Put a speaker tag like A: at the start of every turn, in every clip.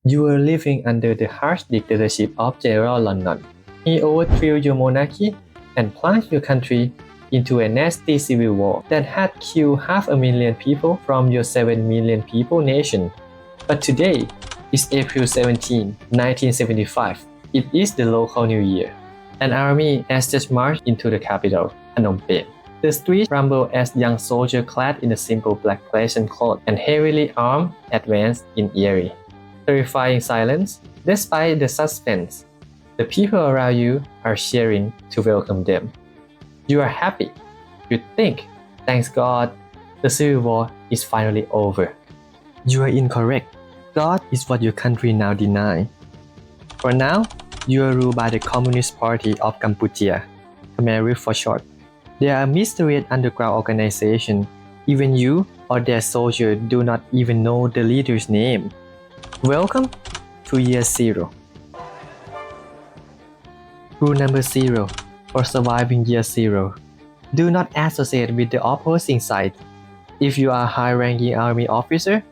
A: You were living under the harsh dictatorship of General London. He overthrew your monarchy and plunged your country into a nasty civil war that had killed 500,000 people from your 7 million people nation. But today is April 17, 1975. It is the local New Year. An army has just marched into the capital, Phnom Penh. The streets rumble as young soldiers clad in a simple black peasant cloth and heavily armed advance in eerie, terrifying silence. Despite the suspense, the people around you are cheering to welcome them. You are happy. You think, thanks God, the civil war is finally over. You are incorrect. God is what your country now denies. For now, you are ruled by the Communist Party of Cambodia, Khmer Rouge for short. They are a mysterious underground organization. Even you or their soldiers do not even know the leader's name. Welcome to Year Zero. Rule number 0 for surviving Year Zero. Do not associate with the opposing side. If you are a high-ranking army officer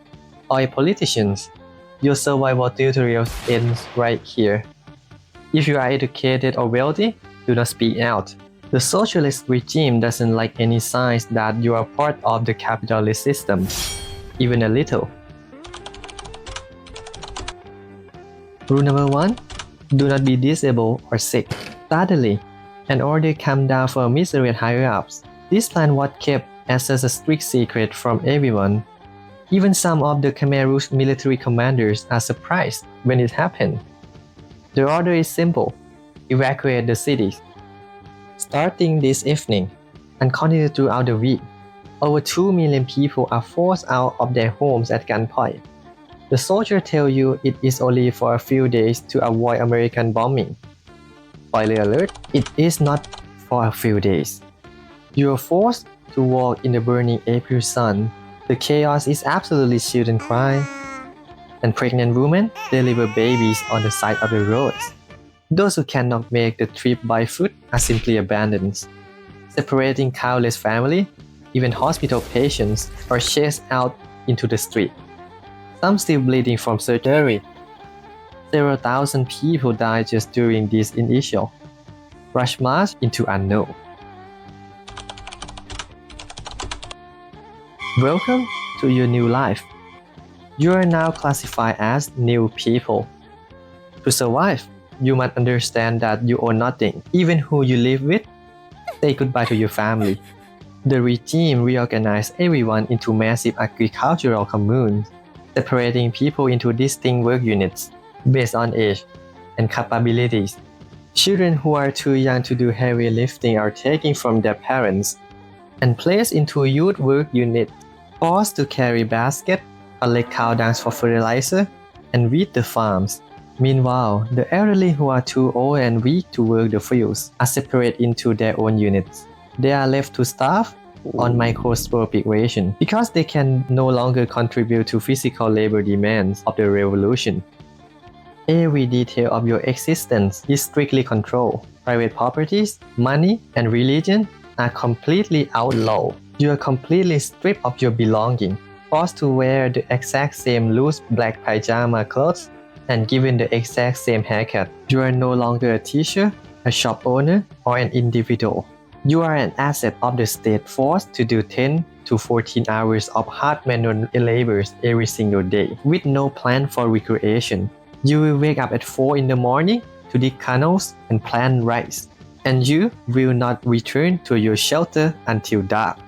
A: or a politician, your survival tutorial ends right here. If you are educated or wealthy, do not speak out. The socialist regime doesn't like any signs that you are part of the capitalist system, even a little. Rule number 1. Do not be disabled or sick. Suddenly, an order came down from mysterious higher-ups. This plan was kept as a strict secret from everyone. Even some of the Khmer Rouge military commanders are surprised when it happened. The order is simple: evacuate the cities. Starting this evening and continue throughout the week, over 2 million people are forced out of their homes at gunpoint. The soldiers tell you it is only for a few days to avoid American bombing. Spoiler alert, it is not for a few days. You are forced to walk in the burning April sun. The chaos is absolutely children crying, and pregnant women deliver babies on the side of the roads. Those who cannot make the trip by foot are simply abandoned. Separating countless families, even hospital patients, are chased out into the street. Some still bleeding from surgery. Several thousand people died just during this initial rush march into unknown. Welcome to your new life. You are now classified as new people. To survive, you must understand that you own nothing, even who you live with. Say goodbye to your family. The regime reorganized everyone into massive agricultural communes, separating people into distinct work units based on age and capabilities. Children who are too young to do heavy lifting are taken from their parents and placed into youth work units, forced to carry baskets, collect cow dung for fertilizer, and weed the farms. Meanwhile, the elderly who are too old and weak to work the fields are separated into their own units. They are left to starve on microscopic ration because they can no longer contribute to physical labor demands of the revolution. Every detail of your existence is strictly controlled. Private properties, money, and religion are completely outlawed. You are completely stripped of your belongings, forced to wear the exact same loose black pajama clothes, and given the exact same haircut. You are no longer a teacher, a shop owner, or an individual. You are an asset of the state, forced to do 10 to 14 hours of hard manual labor every single day, with no plan for recreation. You will wake up at 4 in the morning to dig canals and plant rice, and you will not return to your shelter until dark.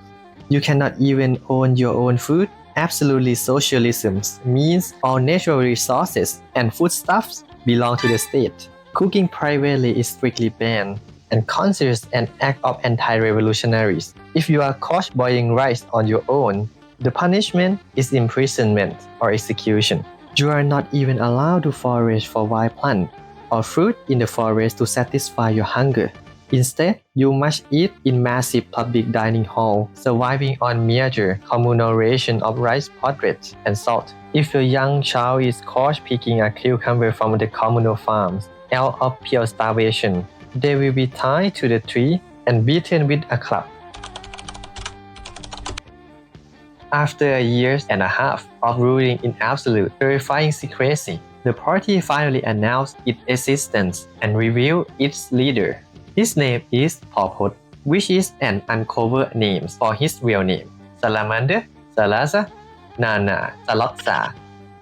A: You cannot even own your own food. Absolutely socialism means all natural resources and foodstuffs belong to the state. Cooking privately is strictly banned and considered an act of anti-revolutionaries. If you are caught boiling rice on your own, the punishment is imprisonment or execution. You are not even allowed to forage for wild plant or fruit in the forest to satisfy your hunger. Instead, you must eat in massive public dining hall, surviving on meager communal ration of rice porridge and salt. If your young child is caught picking a cucumber from the communal farms out of pure starvation, they will be tied to the tree and beaten with a club. After a year and a half of ruling in absolute, terrifying secrecy, the party finally announced its existence and revealed its leader. His name is Pol Pot, which is an uncovered name for his real name, Salamander, Salaza, Nana, Salotsa.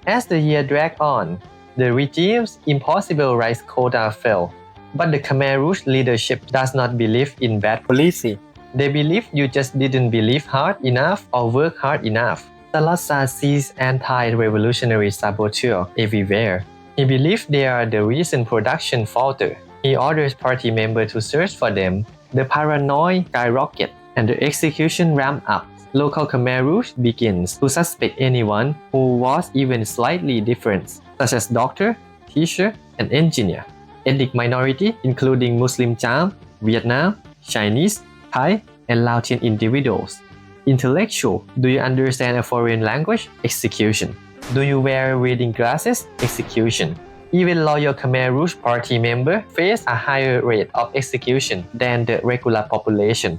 A: As the year dragged on, the regime's impossible rice quota fell, but the Khmer Rouge leadership does not believe in bad policy. They believe you just didn't believe hard enough or work hard enough. Salotsa sees anti-revolutionary saboteurs everywhere. He believes they are the reason production faltered. He orders party members to search for them. The paranoia skyrockets and the execution ramped up. Local Khmer Rouge begins to suspect anyone who was even slightly different, such as doctor, teacher, and engineer. Ethnic minority including Muslim Cham, Vietnam, Chinese, Thai, and Laotian individuals. Intellectual, do you understand a foreign language? Execution. Do you wear reading glasses? Execution. Even loyal Khmer Rouge party members face a higher rate of execution than the regular population.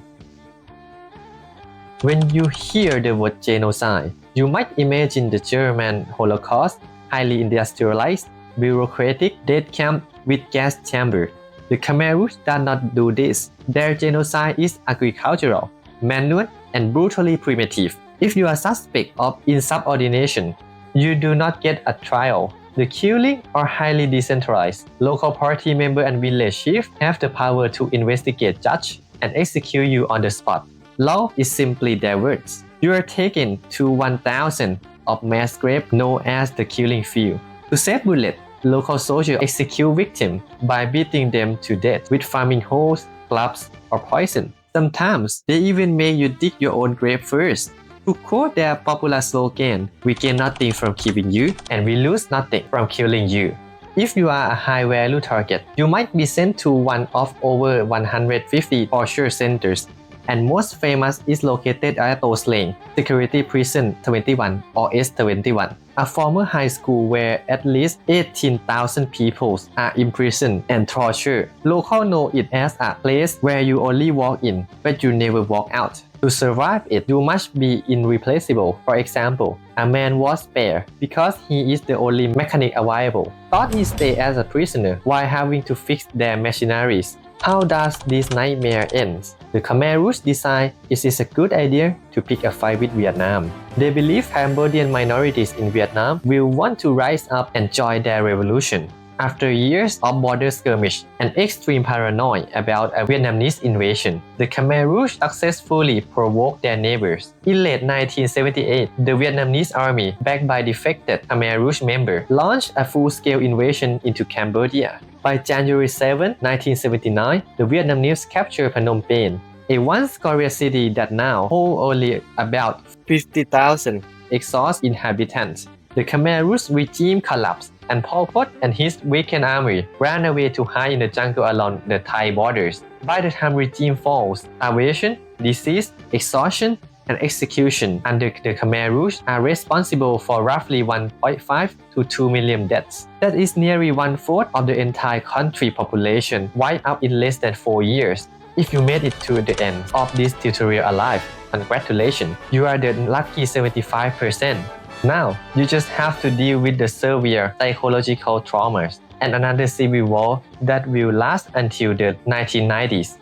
A: When you hear the word genocide, you might imagine the German Holocaust, highly industrialized, bureaucratic death camp with gas chamber. The Khmer Rouge does not do this. Their genocide is agricultural, manual, and brutally primitive. If you are suspect of insubordination, you do not get a trial. The killing are highly decentralized. Local party members and village chiefs have the power to investigate, judge, and execute you on the spot. Law is simply their words. You are taken to 1,000 of mass graves known as the killing field. To save bullets, local soldiers execute victims by beating them to death with farming hoes, clubs, or poison. Sometimes they even make you dig your own grave first. To quote their popular slogan, "We gain nothing from killing you, and we lose nothing from killing you." If you are a high-value target, you might be sent to one of over 150 torture centers, and most famous is located at Tos Leng Security Prison 21 or S21, a former high school where at least 18,000 people are imprisoned and tortured. Locals know it as a place where you only walk in, but you never walk out. To survive it, you must be irreplaceable. For example, a man was spared because he is the only mechanic available. Thought he stayed as a prisoner while having to fix their machineries. How does this nightmare end? The Khmer Rouge decide it is a good idea to pick a fight with Vietnam. They believe Cambodian minorities in Vietnam will want to rise up and join their revolution. After years of border skirmish and extreme paranoia about a Vietnamese invasion, the Khmer Rouge successfully provoked their neighbors. In late 1978, the Vietnamese army, backed by defected Khmer Rouge members, launched a full-scale invasion into Cambodia. By January 7, 1979, the Vietnamese captured Phnom Penh, a once glorious city that now holds only about 50,000 exhausted inhabitants. The Khmer Rouge regime collapsed, and Pol Pot and his weakened army ran away to hide in the jungle along the Thai borders. By the time regime falls, starvation, disease, exhaustion, and execution under the Khmer Rouge are responsible for roughly 1.5 to 2 million deaths. That is nearly one-fourth of the entire country population wiped out in less than 4 years. If you made it to the end of this tutorial alive, congratulations, you are the lucky 75%. Now, you just have to deal with the severe psychological traumas and another civil war that will last until the 1990s.